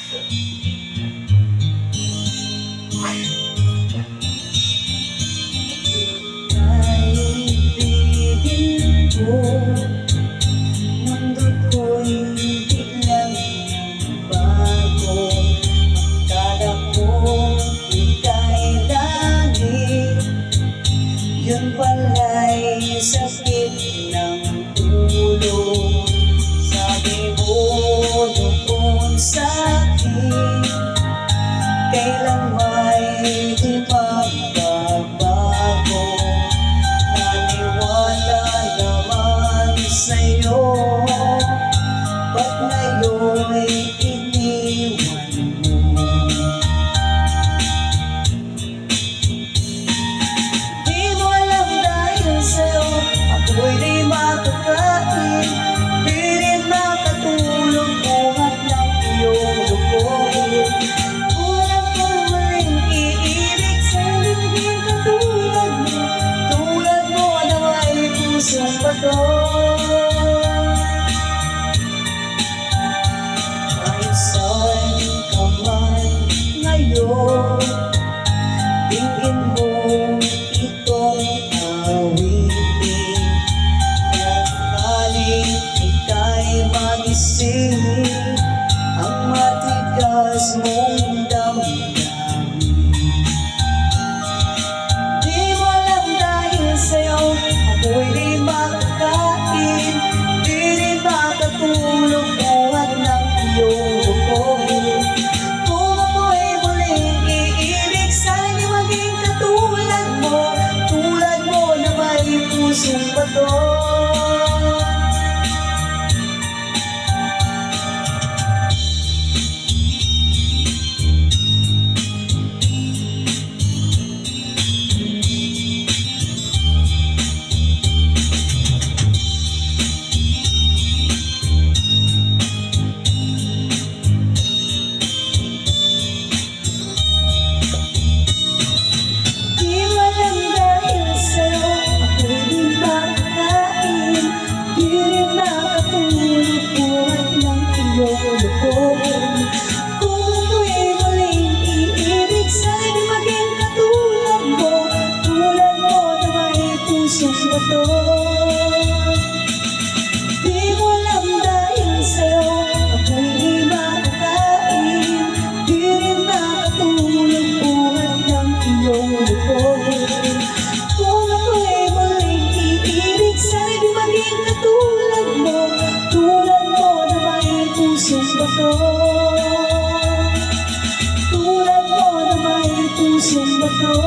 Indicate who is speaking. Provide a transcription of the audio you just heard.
Speaker 1: Kaibigan ko, mundo ko'y biglang bago. Akala ko ika'y langit, yun pala'y sakit ng ulo. Sabi mo noon sa'kin, kailan may di magbabago. Naniwala naman sa'yo, ba't ngayon'y iniwan mo? Di mo alam dahil sa'yo, ako'y di makakain, di rin makatulog buhat ng iyong lupon. Kulang kang maling iibig sa libing katulad mo, tulad mo na may pusong bato. Kahit saan ka man ngayon, tingin mo itong awitin. Nakaling ika'y magising, ang matigas mong damdamin. Di mo alam dahil sa'yo, ako'y di makakain, di rin makatulog buhat ng iyong bukod. Kung ako'y muling iibig, sana'y maging katulad mo na may pusong bato. Di mo alam dahil sa'yo, ako'y di makakain, di rin makatulog buhat ng iyong lupon. Kung ako'y muling iibig, sana'y maging katulad mo na may pusong bato. Tulad mo na may pusong bato.